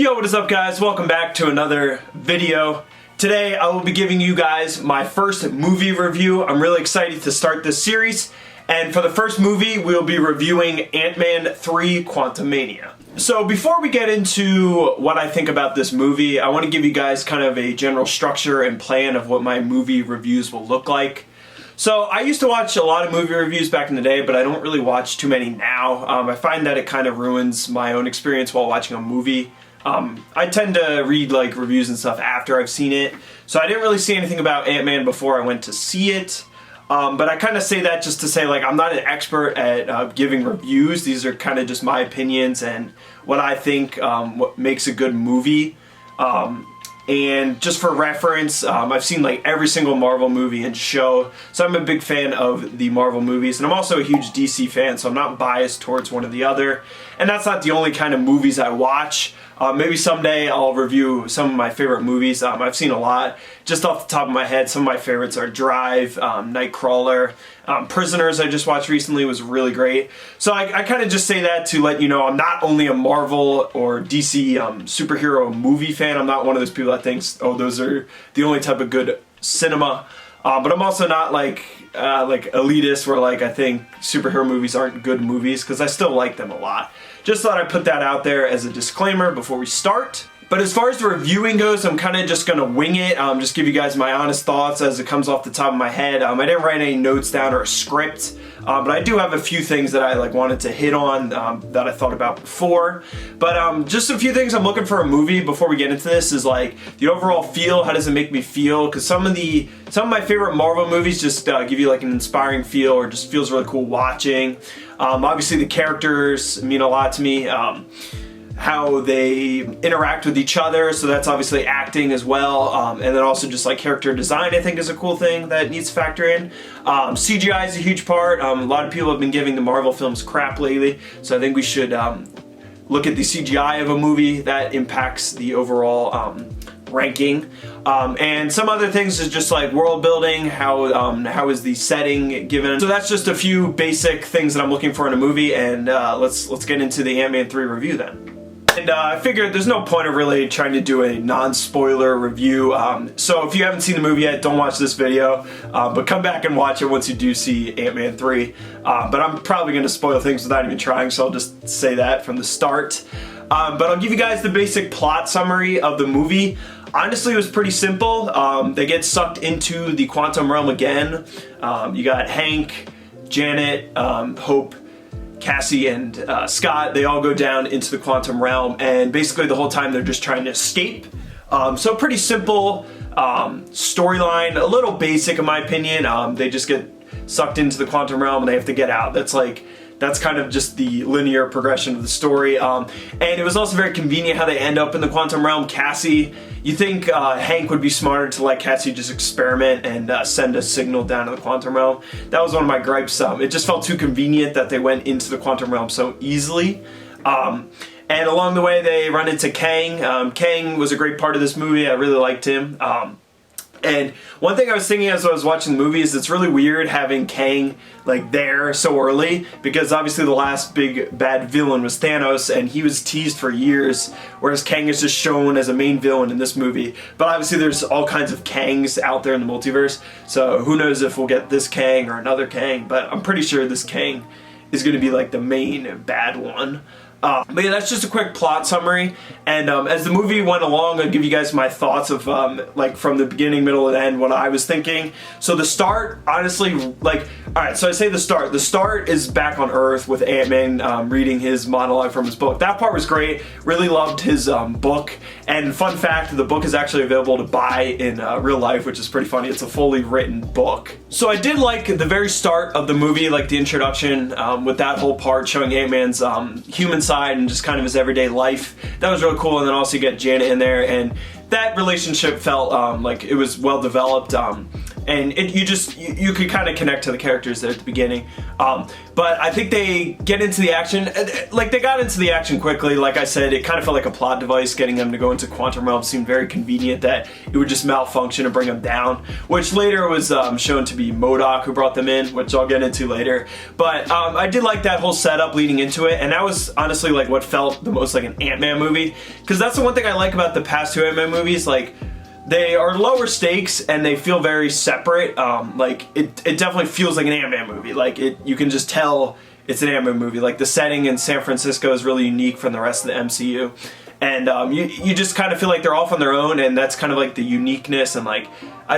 Yo, what is up guys? Welcome back to another video. Today I will be giving you guys my first movie review. I'm really excited to start this series. And for the first movie, we'll be reviewing Ant-Man 3 Quantumania. So before we get into what I think about this movie, I want to give you guys kind of a general structure and plan of what my movie reviews will look like. So I used to watch a lot of movie reviews back in the day, but I don't really watch too many now. I find that it kind of ruins my own experience while watching a movie. I tend to read like reviews and stuff after I've seen it, so I didn't really see anything about Ant-Man before I went to see it. But I kind of say that just to say, like, I'm not an expert at giving reviews. These are kind of just my opinions and what I think what makes a good movie. And just for reference, I've seen like every single Marvel movie and show, so I'm a big fan of the Marvel movies, and I'm also a huge DC fan, so I'm not biased towards one or the other. And that's not the only kind of movies I watch. Maybe someday I'll review some of my favorite movies. I've seen a lot. Just off the top of my head, some of my favorites are Drive, Nightcrawler, Prisoners I just watched recently was really great. So I kind of just say that to let you know I'm not only a Marvel or DC superhero movie fan. I'm not one of those people that thinks, oh, those are the only type of good cinema. But I'm also not like elitist where like I think superhero movies aren't good movies, because I still like them a lot. Just thought I'd put that out there as a disclaimer before we start. But as far as the reviewing goes, I'm kind of just going to wing it, just give you guys my honest thoughts as it comes off the top of my head. I didn't write any notes down or a script, but I do have a few things that I wanted to hit on that I thought about before. But just a few things I'm looking for a movie before we get into this is like the overall feel. How does it make me feel? Because some of my favorite Marvel movies just give you like an inspiring feel, or just feels really cool watching. Obviously the characters mean a lot to me. How they interact with each other, so that's obviously acting as well, and then also just like character design I think is a cool thing that needs to factor in. CGI is a huge part. A lot of people have been giving the Marvel films crap lately, so I think we should look at the CGI of a movie. That impacts the overall ranking. And some other things is just like world building, how is the setting given. So that's just a few basic things that I'm looking for in a movie, and let's get into the Ant-Man 3 review then. And I figured there's no point of really trying to do a non-spoiler review, so if you haven't seen the movie yet, don't watch this video, but come back and watch it once you do see Ant-Man 3. But I'm probably going to spoil things without even trying, so I'll just say that from the start. But I'll give you guys the basic plot summary of the movie. Honestly, it was pretty simple. They get sucked into the quantum realm again. You got Hank, Janet, Hope, Cassie, and Scott. They all go down into the quantum realm, and basically the whole time they're just trying to escape. So pretty simple storyline, a little basic in my opinion. They just get sucked into the quantum realm and they have to get out. That's kind of just the linear progression of the story. And it was also very convenient how they end up in the quantum realm. Cassie, you think Hank would be smarter to let Cassie just experiment and send a signal down to the quantum realm. That was one of my gripes. It just felt too convenient that they went into the quantum realm so easily. And along the way they run into Kang. Kang was a great part of this movie. I really liked him. And one thing I was thinking as I was watching the movie is it's really weird having Kang like there so early, because obviously the last big bad villain was Thanos, and he was teased for years, whereas Kang is just shown as a main villain in this movie. But obviously there's all kinds of Kangs out there in the multiverse, so who knows if we'll get this Kang or another Kang, but I'm pretty sure this Kang is going to be like the main bad one. But yeah, that's just a quick plot summary, and as the movie went along, I'll give you guys my thoughts of like from the beginning, middle, and end, what I was thinking. So the start, honestly, like, alright, so I say the start is back on Earth with Ant-Man reading his monologue from his book. That part was great. Really loved his book, and fun fact, the book is actually available to buy in real life, which is pretty funny. It's a fully written book. So I did like the very start of the movie, like the introduction with that whole part showing Ant-Man's human side and just kind of his everyday life. That was really cool. And then also you get Janet in there, and that relationship felt like it was well developed. and you could kind of connect to the characters there at the beginning. But I think they get into the action, like they got into the action quickly. Like I said, it kind of felt like a plot device. Getting them to go into Quantum Realm seemed very convenient, that it would just malfunction and bring them down, which later was shown to be MODOK who brought them in, which I'll get into later. But I did like that whole setup leading into it, and that was honestly like what felt the most like an Ant-Man movie, because that's the one thing I like about the past two Ant-Man movies. Like, they are lower stakes and they feel very separate. Like it definitely feels like an Ant-Man movie. Like you can just tell it's an Ant-Man movie. Like the setting in San Francisco is really unique from the rest of the MCU. And you just kind of feel like they're off on their own, and that's kind of like the uniqueness and like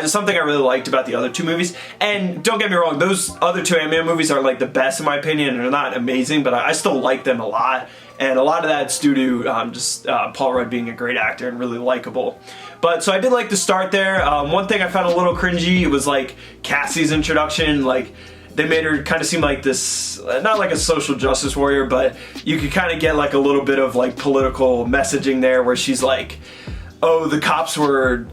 something I really liked about the other two movies. And don't get me wrong, those other two Ant-Man movies are like the best in my opinion, and they're not amazing, but I still like them a lot. And a lot of that's due to just Paul Rudd being a great actor and really likable. But so I did like the start there. One thing I found a little cringy, it was like Cassie's introduction. Like, they made her kind of seem like this, not like a social justice warrior, but you could kind of get like a little bit of like political messaging there, where she's like, oh, the cops were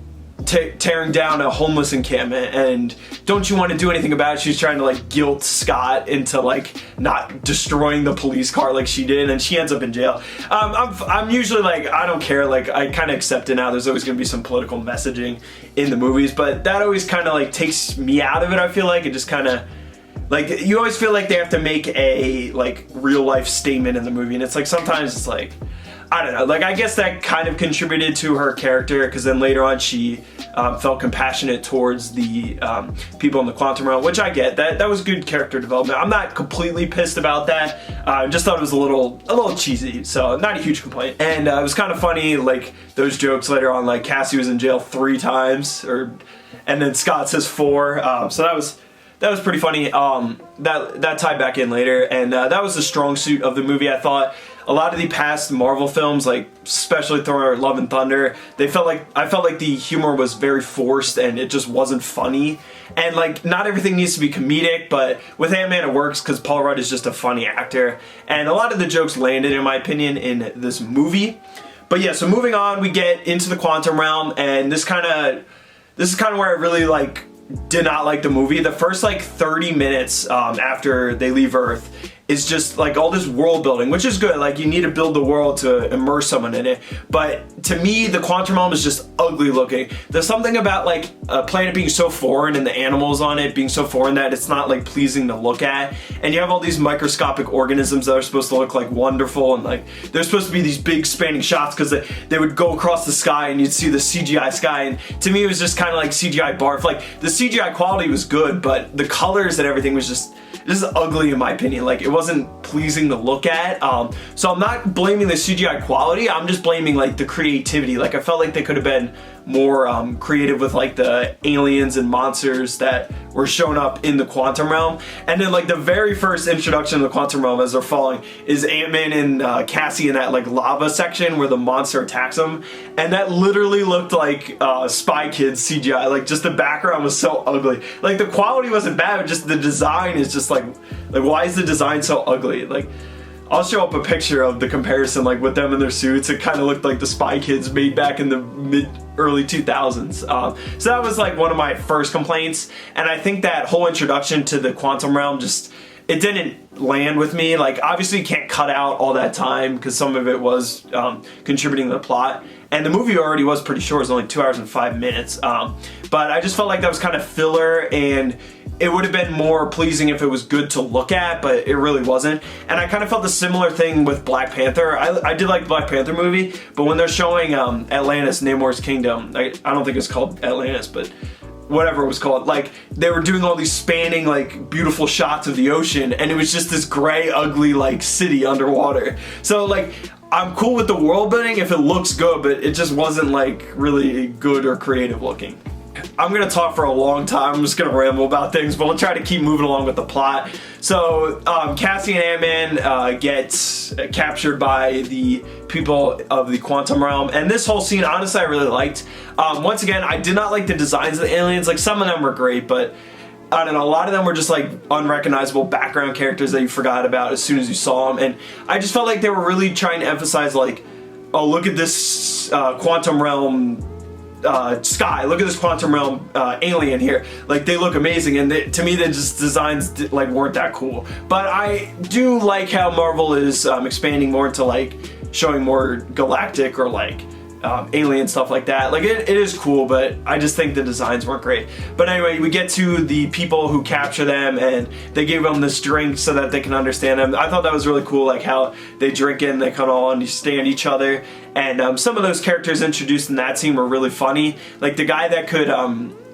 tearing down a homeless encampment, and don't you want to do anything about it? She's trying to like guilt Scott into like not destroying the police car like she did, and she ends up in jail. I'm usually like, I don't care, like I kind of accept it now. There's always going to be some political messaging in the movies, but that always kind of like takes me out of it. I feel like it just kind of, like, you always feel like they have to make a like real life statement in the movie, and it's like sometimes it's like, I don't know, like I guess that kind of contributed to her character, because then later on she felt compassionate towards the people in the Quantum Realm, which I get. That was good character development. I'm not completely pissed about that. I just thought it was a little cheesy, so not a huge complaint. And it was kind of funny, like those jokes later on, like Cassie was in jail 3 times, and then Scott says 4. So that was pretty funny. That tied back in later, and that was the strong suit of the movie, I thought. A lot of the past Marvel films, like especially Thor: Love and Thunder, I felt like the humor was very forced and it just wasn't funny. And like, not everything needs to be comedic, but with Ant-Man it works because Paul Rudd is just a funny actor. And a lot of the jokes landed, in my opinion, in this movie. But yeah, so moving on, we get into the Quantum Realm, and this is kind of where I really like did not like the movie. The first like 30 minutes after they leave Earth is just like all this world building, which is good. Like, you need to build the world to immerse someone in it. But to me, the Quantum Realm is just ugly looking. There's something about like a planet being so foreign and the animals on it being so foreign that it's not like pleasing to look at. And you have all these microscopic organisms that are supposed to look like wonderful, and like they're supposed to be these big spanning shots because they would go across the sky and you'd see the CGI sky. And to me, it was just kind of like CGI barf. Like, the CGI quality was good, but the colors and everything was just, this is ugly in my opinion. Like, it wasn't pleasing to look at. So I'm not blaming the CGI quality, I'm just blaming like the creativity. Like, I felt like they could have been more creative with like the aliens and monsters that were showing up in the Quantum Realm. And then like the very first introduction of the Quantum Realm as they're falling is Ant-Man and Cassie in that like lava section where the monster attacks them, and that literally looked like Spy Kids CGI. Like, just the background was so ugly. Like, the quality wasn't bad, but just the design is just like why is the design so ugly? Like, I'll show up a picture of the comparison, like with them in their suits. It kind of looked like the Spy Kids made back in the early 2000s. So that was like one of my first complaints. And I think that whole introduction to the Quantum Realm just, it didn't land with me. Like, obviously you can't cut out all that time because some of it was contributing to the plot. And the movie already was pretty short. It was only 2 hours and 5 minutes. But I just felt like that was kind of filler, and it would have been more pleasing if it was good to look at, but it really wasn't. And I kind of felt the similar thing with Black Panther. I did like the Black Panther movie, but when they're showing Atlantis, Namor's Kingdom, I don't think it's called Atlantis, but whatever it was called, like, they were doing all these spanning, like, beautiful shots of the ocean, and it was just this gray, ugly, like, city underwater. So, like, I'm cool with the world building if it looks good, but it just wasn't, like, really good or creative looking. I'm gonna talk for a long time. I'm just gonna ramble about things, but we'll try to keep moving along with the plot. So Cassie and Ant-Man get captured by the people of the Quantum Realm, and this whole scene, honestly, I really liked. Once again, I did not like the designs of the aliens. Like, some of them were great, but I don't know, a lot of them were just like unrecognizable background characters that you forgot about as soon as you saw them, and I just felt like they were really trying to emphasize like, oh, look at this Quantum Realm sky, look at this quantum realm alien here. Like, they look amazing, and to me, the just designs like weren't that cool. But I do like how Marvel is expanding more into like showing more galactic or like alien stuff like that. Like, it is cool, but I just think the designs weren't great. But anyway, we get to the people who capture them, and they give them this drink so that they can understand them. I thought that was really cool, like how they drink it and they kind of all understand each other. And some of those characters introduced in that scene were really funny. Like the guy that could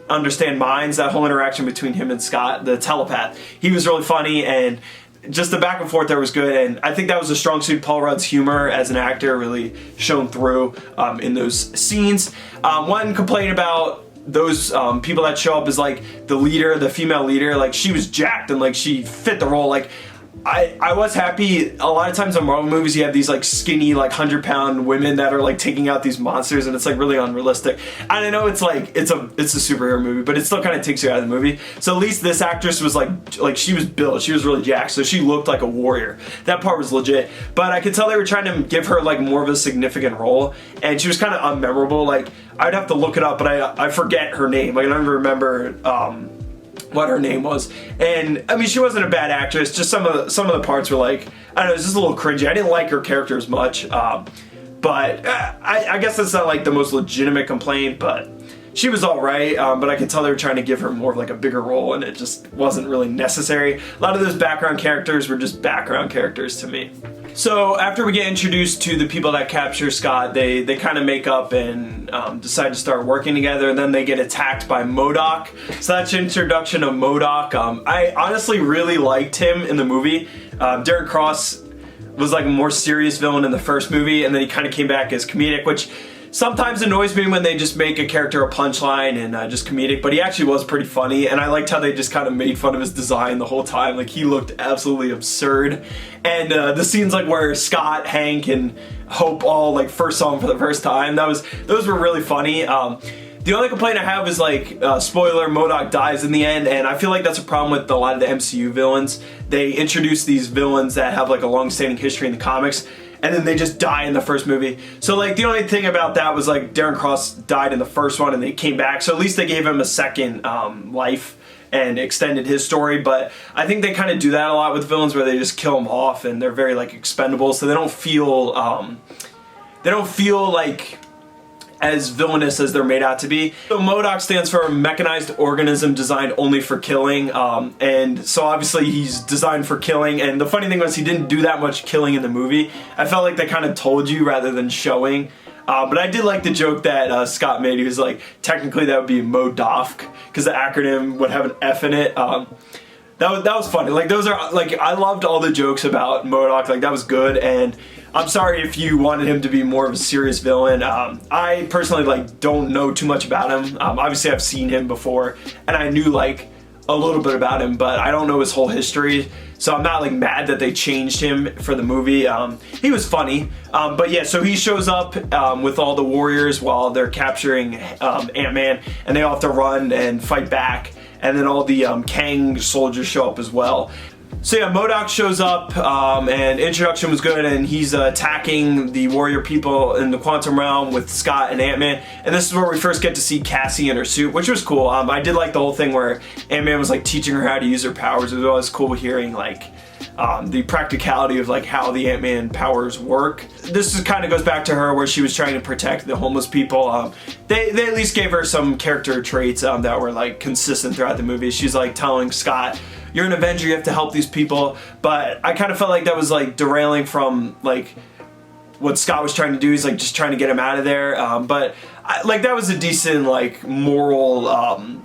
understand minds, that whole interaction between him and Scott, the telepath, he was really funny, and just the back and forth there was good, and I think that was a strong suit. Paul Rudd's humor as an actor really shone through in those scenes. One complaint about those people that show up is like the leader, the female leader, like she was jacked and like she fit the role. Like I was happy. A lot of times in Marvel movies you have these like skinny like 100-pound women that are like taking out these monsters, and it's like really unrealistic. And I know it's like it's a superhero movie, but it still kind of takes you out of the movie. So at least this actress was like she was built, she was really jacked, so she looked like a warrior. That part was legit. But I could tell they were trying to give her like more of a significant role, and she was kind of unmemorable. Like I'd have to look it up, but I forget her name. Like I don't even remember what her name was. And I mean, she wasn't a bad actress, just some of the parts were like, I don't know, it's just a little cringy. I didn't like her character as much, but I guess that's not like the most legitimate complaint, but she was alright, but I could tell they were trying to give her more of like a bigger role, and it just wasn't really necessary. A lot of those background characters were just background characters to me. So after we get introduced to the people that capture Scott, they kind of make up and decide to start working together, and then they get attacked by MODOK. So that's the introduction of MODOK. I honestly really liked him in the movie. Darren Cross was like a more serious villain in the first movie, and then he kind of came back as comedic, which sometimes annoys me when they just make a character a punchline and just comedic, but he actually was pretty funny, and I liked how they just kind of made fun of his design the whole time. Like, he looked absolutely absurd. And the scenes like where Scott, Hank, and Hope all like first saw him for the first time, those were really funny. The only complaint I have is like, spoiler, MODOK dies in the end, and I feel like that's a problem with a lot of the MCU villains. They introduce these villains that have like a long-standing history in the comics, and then they just die in the first movie. So like the only thing about that was like Darren Cross died in the first one and they came back, so at least they gave him a second life and extended his story. But I think they kind of do that a lot with villains, where they just kill them off and they're very like expendable, so they don't feel like as villainous as they're made out to be. So MODOK stands for mechanized organism designed only for killing, and so obviously he's designed for killing, and the funny thing was he didn't do that much killing in the movie. I felt like they kind of told you rather than showing. But I did like the joke that Scott made. He was like, technically that would be MODOK, because the acronym would have an F in it. That was funny. Like, those are like, I loved all the jokes about MODOK. Like, that was good. And I'm sorry if you wanted him to be more of a serious villain. I personally like don't know too much about him. Obviously I've seen him before, and I knew like a little bit about him, but I don't know his whole history. So I'm not like mad that they changed him for the movie. He was funny. But yeah, so he shows up with all the warriors while they're capturing Ant-Man, and they all have to run and fight back. And then all the Kang soldiers show up as well. So yeah, MODOK shows up, and introduction was good, and he's attacking the warrior people in the quantum realm with Scott and Ant-Man. And this is where we first get to see Cassie in her suit, which was cool. I did like the whole thing where Ant-Man was like teaching her how to use her powers. It was always cool hearing like the practicality of like how the Ant-Man powers work. This kind of goes back to her where she was trying to protect the homeless people. They at least gave her some character traits that were like consistent throughout the movie. She's like telling Scott, you're an Avenger, you have to help these people. But I kind of felt like that was like derailing from like what Scott was trying to do. He's like just trying to get him out of there. But like that was a decent like moral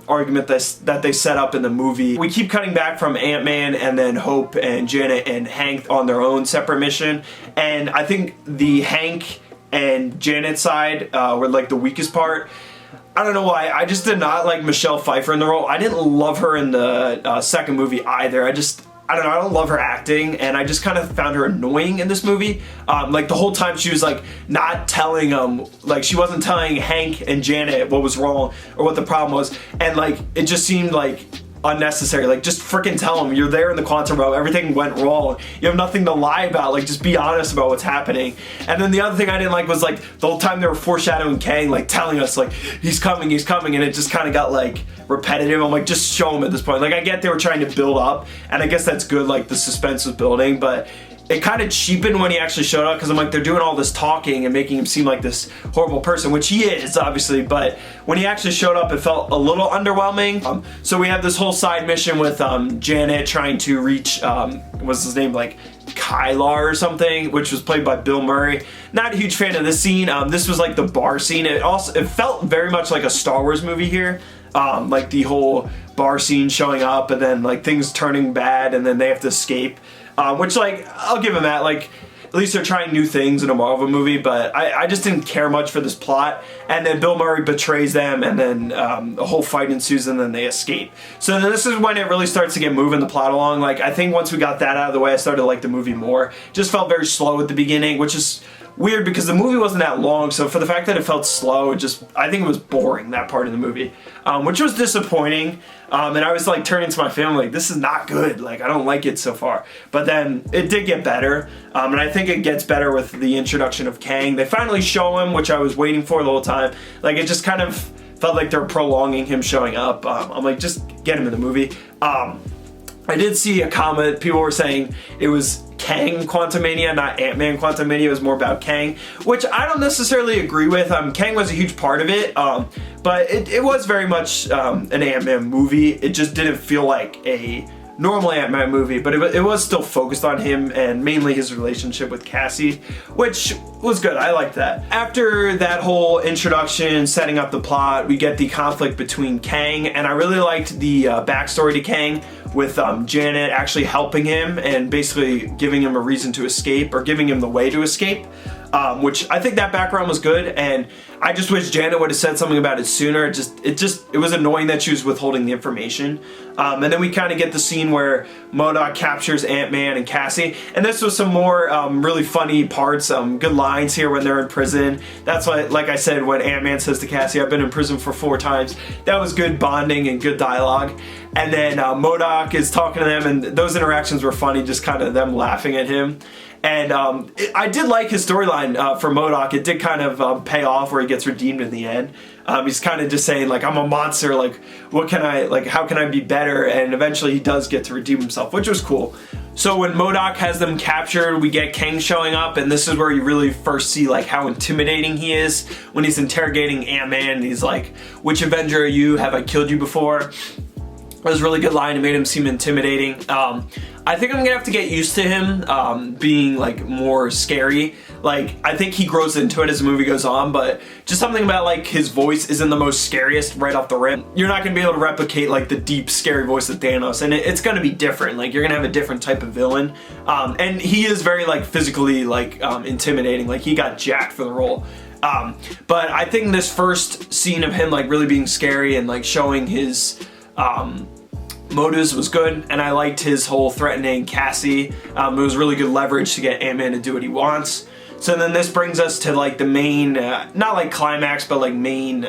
argument that they set up in the movie. We keep cutting back from Ant-Man and then Hope and Janet and Hank on their own separate mission. And I think the Hank and Janet side were like the weakest part. I don't know why. I just did not like Michelle Pfeiffer in the role. I didn't love her in the second movie either. I don't know, I don't love her acting, and I just kind of found her annoying in this movie. Like the whole time she was like not telling like she wasn't telling Hank and Janet what was wrong or what the problem was, and like it just seemed like unnecessary. Like, just freaking tell him you're there in the quantum realm, everything went wrong, you have nothing to lie about, like just be honest about what's happening. And then the other thing I didn't like was like the whole time they were foreshadowing Kang, like telling us like he's coming, and it just kind of got like repetitive. I'm like, just show him at this point. Like, I get they were trying to build up, and I guess that's good, like the suspense was building, but it kind of cheapened when he actually showed up, because I'm like, they're doing all this talking and making him seem like this horrible person, which he is, obviously, but when he actually showed up, it felt a little underwhelming. So we have this whole side mission with Janet trying to reach, what's his name, like Kylar or something, which was played by Bill Murray. Not a huge fan of this scene. This was like the bar scene. It felt very much like a Star Wars movie here. Like the whole bar scene showing up and then like things turning bad and then they have to escape. Which, like, I'll give them that, like, at least they're trying new things in a Marvel movie, but I just didn't care much for this plot. And then Bill Murray betrays them, and then a whole fight ensues, and then they escape. So then this is when it really starts to get moving the plot along. Like, I think once we got that out of the way, I started to like the movie more. Just felt very slow at the beginning, which is weird because the movie wasn't that long, so for the fact that it felt slow, I think it was boring, that part of the movie, which was disappointing. And I was like turning to my family, like, this is not good, like I don't like it so far. But then it did get better, and I think it gets better with the introduction of Kang. They finally show him, which I was waiting for the whole time. Like, it just kind of felt like they're prolonging him showing up. I'm like, just get him in the movie. I did see a comment, people were saying it was Kang Quantumania, not Ant-Man Quantumania, it was more about Kang, which I don't necessarily agree with. Kang was a huge part of it, but it was very much an Ant-Man movie. It just didn't feel like a normal Ant-Man movie, but it was still focused on him and mainly his relationship with Cassie, which was good. I liked that. After that whole introduction, setting up the plot, we get the conflict between Kang, and I really liked the backstory to Kang with Janet actually helping him and basically giving him a reason to escape, or giving him the way to escape. Which I think that background was good, and I just wish Janet would have said something about it sooner. It was annoying that she was withholding the information. And then we kind of get the scene where MODOK captures Ant-Man and Cassie, and this was some more really funny parts, good lines here when they're in prison. That's why, like I said, when Ant-Man says to Cassie, I've been in prison for 4 times, that was good bonding and good dialogue. And then MODOK is talking to them, and those interactions were funny, just kind of them laughing at him. And I did like his storyline for MODOK. It did kind of pay off where he gets redeemed in the end. He's kind of just saying, like, I'm a monster, like, how can I be better? And eventually he does get to redeem himself, which was cool. So when MODOK has them captured, we get Kang showing up, and this is where you really first see like how intimidating he is when he's interrogating Ant-Man, and he's like, which Avenger are you? Have I killed you before? It was a really good line. It made him seem intimidating. I think I'm gonna have to get used to him being like more scary. Like, I think he grows into it as the movie goes on, but just something about like his voice isn't the most scariest right off the rip. You're not gonna be able to replicate like the deep scary voice of Thanos, and it's gonna be different. Like, you're gonna have a different type of villain, and he is very like physically like intimidating. Like, he got jacked for the role. But I think this first scene of him like really being scary and like showing his motives was good, and I liked his whole threatening Cassie. It was really good leverage to get Ant-Man to do what he wants. So then this brings us to like the main, not like climax, but like main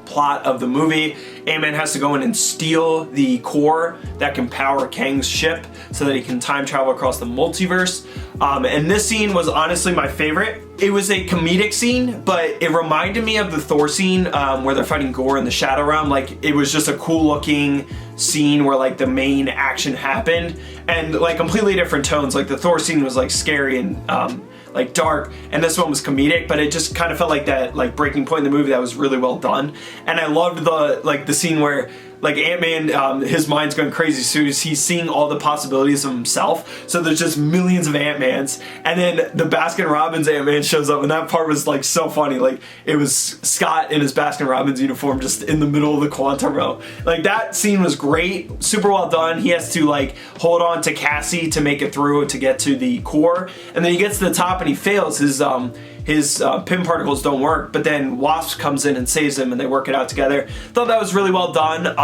plot of the movie. Ant-Man has to go in and steal the core that can power Kang's ship so that he can time travel across the multiverse. And this scene was honestly my favorite. It was a comedic scene, but it reminded me of the Thor scene where they're fighting Gore in the Shadow Realm. Like, it was just a cool looking scene where like the main action happened, and like completely different tones. Like, the Thor scene was like scary and like dark, and this one was comedic, but it just kind of felt like that like breaking point in the movie that was really well done. And I loved the scene where like Ant-Man, his mind's going crazy, so he's seeing all the possibilities of himself. So there's just millions of Ant-Mans, and then the Baskin-Robbins Ant-Man shows up, and that part was like so funny. Like, it was Scott in his Baskin-Robbins uniform just in the middle of the quantum realm. Like, that scene was great, super well done. He has to like hold on to Cassie to make it through to get to the core, and then he gets to the top and he fails. His pin particles don't work, but then Wasp comes in and saves him, and they work it out together. Thought that was really well done.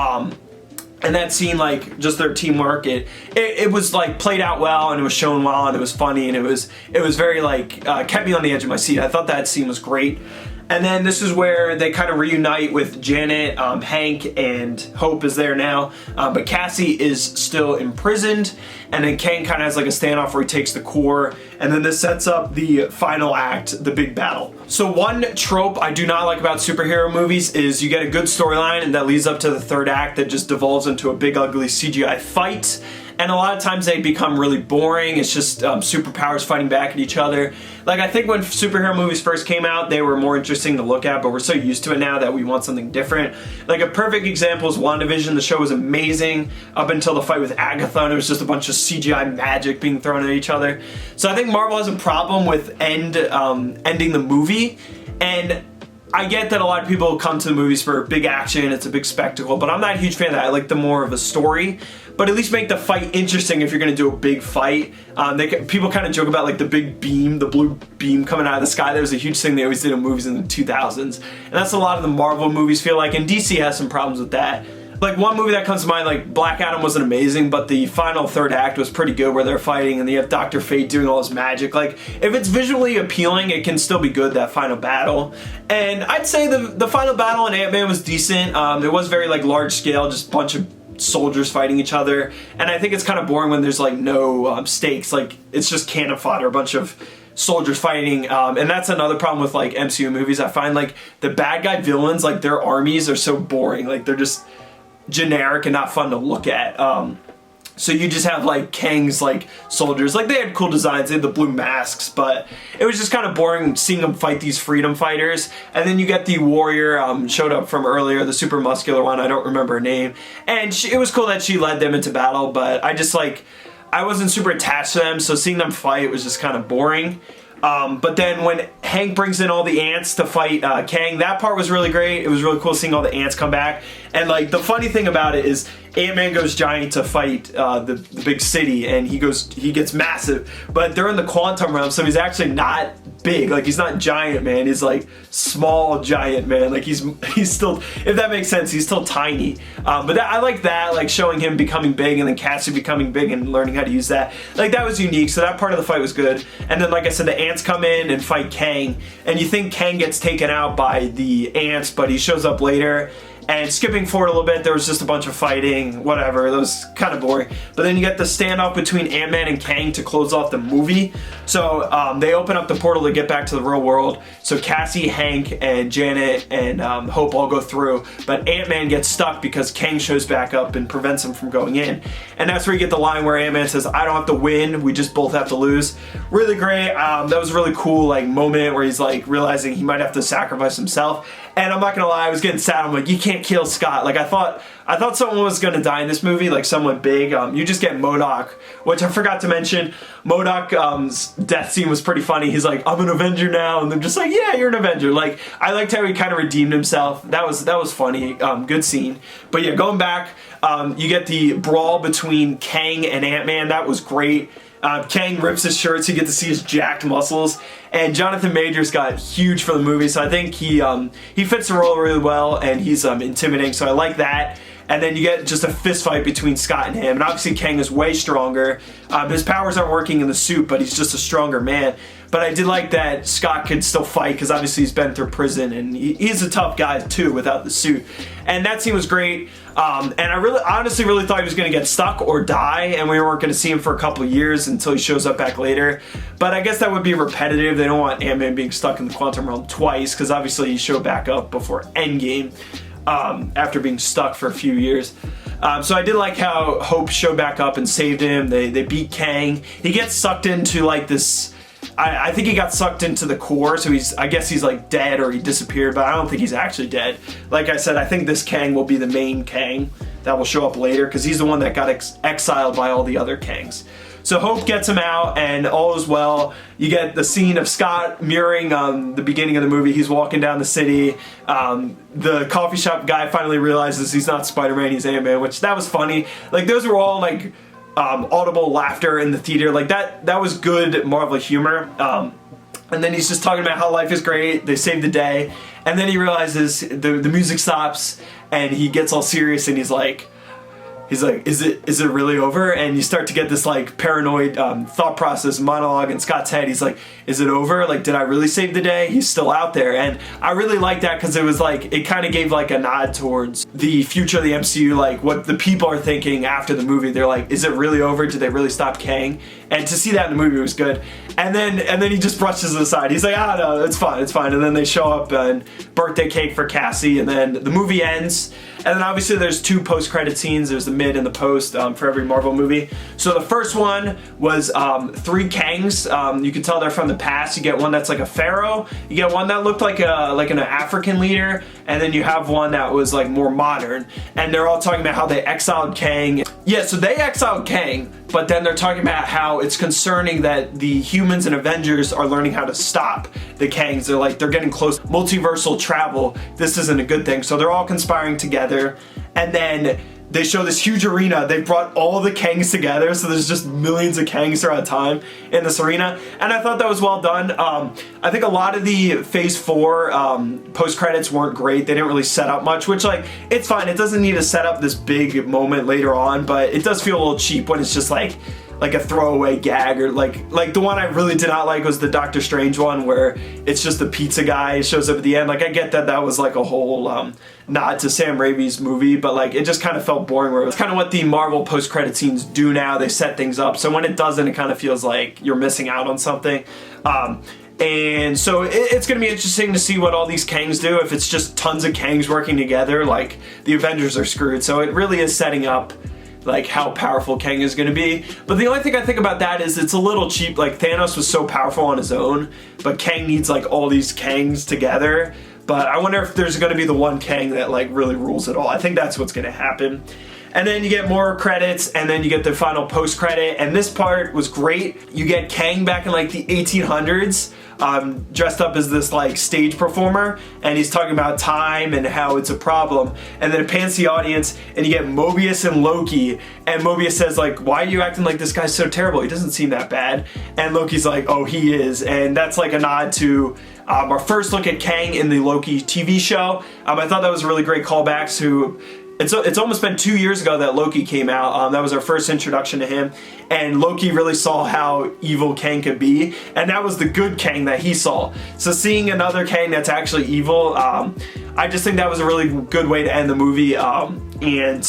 And that scene, like, just their teamwork, it was like played out well, and it was shown well, and it was funny, and it was very like kept me on the edge of my seat. I thought that scene was great. And then this is where they kind of reunite with Janet, Hank, and Hope is there now. But Cassie is still imprisoned. And then Kang kind of has like a standoff where he takes the core. And then this sets up the final act, the big battle. So one trope I do not like about superhero movies is you get a good storyline and that leads up to the third act that just devolves into a big ugly CGI fight. And a lot of times they become really boring. It's just superpowers fighting back at each other. Like, I think when superhero movies first came out, they were more interesting to look at, but we're so used to it now that we want something different. Like, a perfect example is WandaVision. The show was amazing up until the fight with Agatha, and it was just a bunch of CGI magic being thrown at each other. So I think Marvel has a problem with ending the movie, and I get that a lot of people come to the movies for big action, it's a big spectacle, but I'm not a huge fan of that. I like the more of a story, but at least make the fight interesting if you're going to do a big fight. People kind of joke about like the big beam, the blue beam coming out of the sky. That was a huge thing they always did in movies in the 2000s, and that's a lot of the Marvel movies feel like, and DC has some problems with that. Like, one movie that comes to mind, like Black Adam wasn't amazing, but the final third act was pretty good where they're fighting and you have Dr. Fate doing all this magic. Like, if it's visually appealing, it can still be good, that final battle. And I'd say the final battle in Ant-Man was decent. It was very like large scale, just a bunch of soldiers fighting each other. And I think it's kind of boring when there's like no stakes. Like, it's just cannon fodder, a bunch of soldiers fighting, and that's another problem with like MCU movies. I find like the bad guy villains, like their armies are so boring. Like, they're just generic and not fun to look at. So you just have like Kang's like soldiers, like they had cool designs, they had the blue masks, but it was just kind of boring seeing them fight these freedom fighters. And then you get the warrior, showed up from earlier, the super muscular one, I don't remember her name, and it was cool that she led them into battle, but I wasn't super attached to them, so seeing them fight was just kind of boring. But then when Hank brings in all the ants to fight Kang, that part was really great. It was really cool seeing all the ants come back. And like, the funny thing about it is Ant-Man goes giant to fight the big city, and he gets massive. But they're in the quantum realm, so he's actually not big. Like, he's not giant man, he's like small giant man. Like, he's still, if that makes sense, he's still tiny. But I like that, like showing him becoming big and then Cassie becoming big and learning how to use that. Like, that was unique, so that part of the fight was good. And then, like I said, the ants come in and fight Kang, and you think Kang gets taken out by the ants, but he shows up later. And skipping forward a little bit, there was just a bunch of fighting, whatever, that was kind of boring. But then you get the standoff between Ant-Man and Kang to close off the movie. So they open up the portal to get back to the real world. So Cassie, Hank, and Janet, and Hope all go through. But Ant-Man gets stuck because Kang shows back up and prevents him from going in. And that's where you get the line where Ant-Man says, "I don't have to win, we just both have to lose." Really great. That was a really cool like moment where he's like realizing he might have to sacrifice himself. And I'm not gonna lie, I was getting sad. I'm like, you can't kill Scott. Like, I thought someone was gonna die in this movie, like someone big. You just get MODOK, which I forgot to mention. MODOK's death scene was pretty funny. He's like, "I'm an Avenger now," and they're just like, "Yeah, you're an Avenger." Like, I liked how he kind of redeemed himself. That was funny. Good scene. But yeah, going back, you get the brawl between Kang and Ant-Man. That was great. Kang rips his shirt so you get to see his jacked muscles, and Jonathan Majors got huge for the movie, so I think he fits the role really well, and he's intimidating, so I like that. And then you get just a fist fight between Scott and him, and obviously Kang is way stronger. His powers aren't working in the suit, but he's just a stronger man. But I did like that Scott could still fight because obviously he's been through prison, and he's a tough guy too without the suit. And that scene was great. And I honestly really thought he was going to get stuck or die, and we weren't going to see him for a couple of years until he shows up back later. But I guess that would be repetitive. They don't want Ant-Man being stuck in the quantum realm twice, because obviously he showed back up before Endgame after being stuck for a few years. So I did like how Hope showed back up and saved him. They beat Kang. He gets sucked into like this, I think he got sucked into the core, so I guess he's like dead or he disappeared, but I don't think he's actually dead. Like I said, I think this Kang will be the main Kang that will show up later, because he's the one that got exiled by all the other Kangs. So Hope gets him out, and all is well. You get the scene of Scott mirroring the beginning of the movie. He's walking down the city. The coffee shop guy finally realizes he's not Spider-Man, he's Ant-Man, which that was funny. Like, those were all like audible laughter in the theater. Like, that was good Marvel humor. And then he's just talking about how life is great, they saved the day, and then he realizes the music stops, and he gets all serious, and he's like, he's like, is it really over? And you start to get this like paranoid thought process monologue in Scott's head. He's like, is it over? Like, did I really save the day? He's still out there. And I really like that because it was like, it kind of gave like a nod towards the future of the MCU, like what the people are thinking after the movie. They're like, is it really over? Did they really stop Kang? And to see that in the movie was good. And then he just brushes it aside. He's like, no, it's fine, it's fine. And then they show up and birthday cake for Cassie, and then the movie ends. And then obviously there's 2 post-credit scenes. There's the mid and the post for every Marvel movie. So the first one was 3 Kangs. You can tell they're from the past. You get one that's like a pharaoh. You get one that looked like an African leader, and then you have one that was like more modern. And they're all talking about how they exiled Kang. Yeah, so they exiled Kang, but then they're talking about how it's concerning that the humans and Avengers are learning how to stop the Kangs. They're getting close. Multiversal travel. This isn't a good thing. So they're all conspiring together. And then they show this huge arena. They brought all the Kangs together, so there's just millions of Kangs throughout time in this arena. And I thought that was well done. I think a lot of the Phase 4 post-credits weren't great. They didn't really set up much, which, like, it's fine. It doesn't need to set up this big moment later on, but it does feel a little cheap when it's just like a throwaway gag, or like the one I really did not like was the Doctor Strange one where it's just the pizza guy shows up at the end. Like, I get that that was like a whole nod to Sam Raimi's movie, but like it just kind of felt boring, where it's kind of what the Marvel post-credit scenes do now. They set things up, so when it doesn't, it kind of feels like you're missing out on something. And so it's going to be interesting to see what all these Kangs do. If it's just tons of Kangs working together, like the Avengers are screwed. So it really is setting up like how powerful Kang is going to be. But the only thing I think about that is it's a little cheap. Like, Thanos was so powerful on his own, but Kang needs like all these Kangs together. But I wonder if there's going to be the one Kang that like really rules it all. I think that's what's going to happen. And then you get more credits, and then you get the final post-credit, and this part was great. You get Kang back in like the 1800s, dressed up as this like stage performer, and he's talking about time and how it's a problem. And then it pans the audience, and you get Mobius and Loki, and Mobius says like, why are you acting like this guy's so terrible? He doesn't seem that bad. And Loki's like, oh, he is. And that's like a nod to our first look at Kang in the Loki TV show. I thought that was a really great callback to... It's almost been 2 years ago that Loki came out. That was our first introduction to him, and Loki really saw how evil Kang could be, and that was the good Kang that he saw. So seeing another Kang that's actually evil, I just think that was a really good way to end the movie, and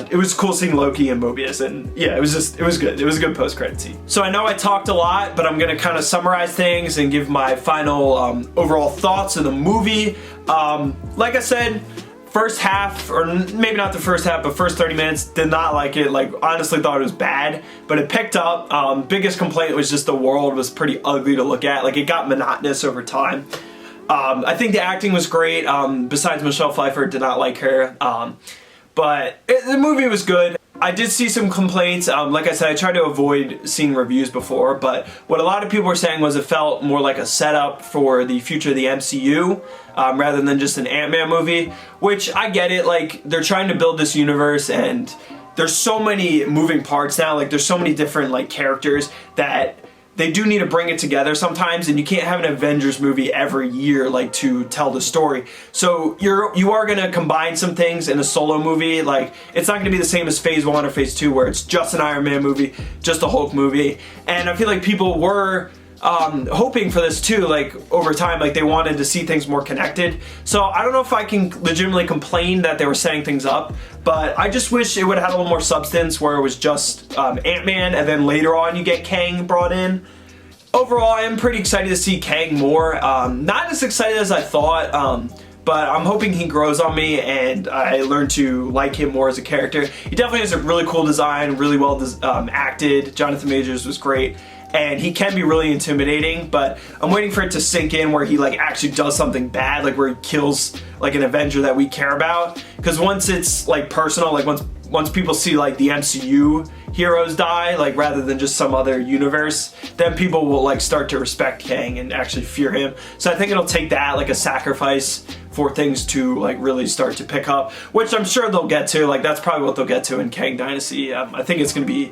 it was cool seeing Loki and Mobius, and yeah, it was good. It was a good post-credit scene. So I know I talked a lot, but I'm gonna kind of summarize things and give my final overall thoughts of the movie. Like I said, first half, or maybe not the first half, but first 30 minutes, did not like it. Like, honestly thought it was bad, but it picked up. Biggest complaint was just the world was pretty ugly to look at. Like, it got monotonous over time. I think the acting was great. Besides Michelle Pfeiffer, did not like her. But the movie was good. I did see some complaints. Like I said, I tried to avoid seeing reviews before, but what a lot of people were saying was it felt more like a setup for the future of the MCU, rather than just an Ant-Man movie, which I get it. Like, they're trying to build this universe, and there's so many moving parts now. Like, there's so many different like characters that they do need to bring it together sometimes, and you can't have an Avengers movie every year like to tell the story. So you are gonna combine some things in a solo movie. Like, it's not gonna be the same as Phase 1 or Phase 2 where it's just an Iron Man movie, just a Hulk movie. And I feel like people were hoping for this too, like over time, like they wanted to see things more connected. So I don't know if I can legitimately complain that they were setting things up, but I just wish it would have had a little more substance where it was just Ant-Man, and then later on you get Kang brought in. Overall, I am pretty excited to see Kang more. Not as excited as I thought, but I'm hoping he grows on me and I learn to like him more as a character. He definitely has a really cool design, really well acted. Jonathan Majors was great. And he can be really intimidating, but I'm waiting for it to sink in where he like actually does something bad, like where he kills like an Avenger that we care about. Because once it's like personal, like once people see like the MCU heroes die, like rather than just some other universe, then people will like start to respect Kang and actually fear him. So I think it'll take that, like a sacrifice, for things to like really start to pick up, which I'm sure they'll get to. Like, that's probably what they'll get to in Kang Dynasty. I think it's gonna be,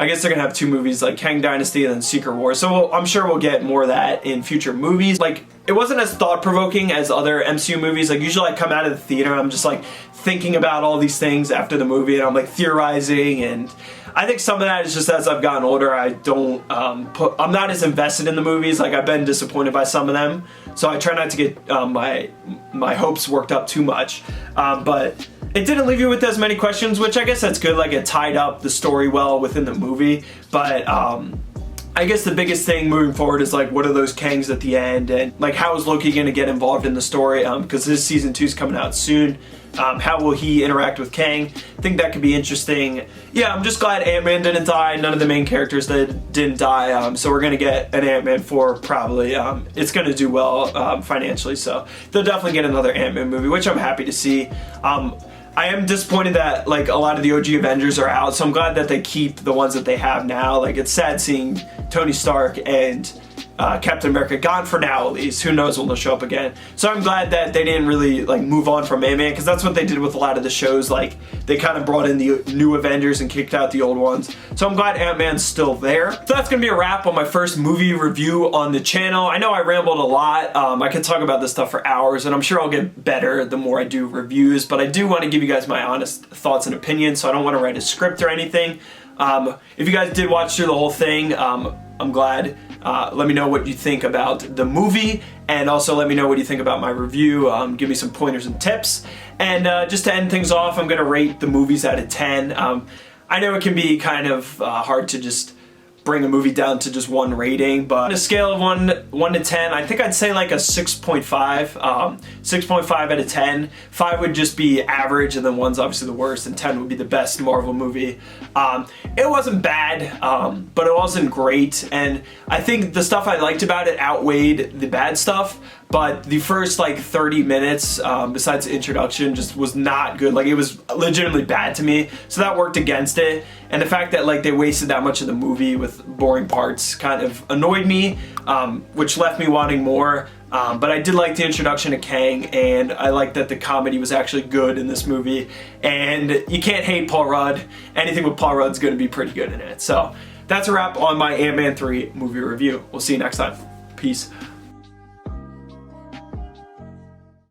I guess they're gonna have 2 movies, like Kang Dynasty and then Secret Wars. So I'm sure we'll get more of that in future movies. Like, it wasn't as thought-provoking as other MCU movies. Like, usually I come out of the theater and I'm just like thinking about all these things after the movie, and I'm like theorizing, and I think some of that is just as I've gotten older, I don't I'm not as invested in the movies. Like, I've been disappointed by some of them, so I try not to get my hopes worked up too much. But it didn't leave you with as many questions, which I guess that's good. Like, it tied up the story well within the movie. But I guess the biggest thing moving forward is, like, what are those Kangs at the end, and like, how is Loki going to get involved in the story? Because this season 2 is coming out soon. How will he interact with Kang? I think that could be interesting. Yeah, I'm just glad Ant-Man didn't die. None of the main characters that didn't die. So we're gonna get an Ant-Man 4 probably. It's gonna do well financially, so they'll definitely get another Ant-Man movie, which I'm happy to see. I am disappointed that, like, a lot of the OG Avengers are out, so I'm glad that they keep the ones that they have now. Like, it's sad seeing Tony Stark and Captain America gone for now, at least. Who knows when they'll show up again. So I'm glad that they didn't really, like, move on from Ant-Man, because that's what they did with a lot of the shows. Like, they kind of brought in the new Avengers and kicked out the old ones. So I'm glad Ant-Man's still there. So that's gonna be a wrap on my first movie review on the channel. I know I rambled a lot. I could talk about this stuff for hours, and I'm sure I'll get better the more I do reviews, but I do want to give you guys my honest thoughts and opinions, so I don't want to write a script or anything. If you guys did watch through the whole thing, I'm glad. Let me know what you think about the movie, and also let me know what you think about my review. Give me some pointers and tips. And just to end things off, I'm going to rate the movies out of 10. I know it can be kind of hard to just bring a movie down to just one rating, but on a scale of 1 to 10, I think I'd say like a 6.5. 6.5 out of 10. 5 would just be average, and then 1's obviously the worst, and 10 would be the best Marvel movie. It wasn't bad, but it wasn't great, and I think the stuff I liked about it outweighed the bad stuff. But the first, like, 30 minutes, besides the introduction, just was not good. Like, it was legitimately bad to me, so that worked against it. And the fact that, like, they wasted that much of the movie with boring parts kind of annoyed me, which left me wanting more. But I did like the introduction to Kang, and I liked that the comedy was actually good in this movie. And you can't hate Paul Rudd. Anything with Paul Rudd's going to be pretty good in it. So that's a wrap on my Ant-Man 3 movie review. We'll see you next time. Peace.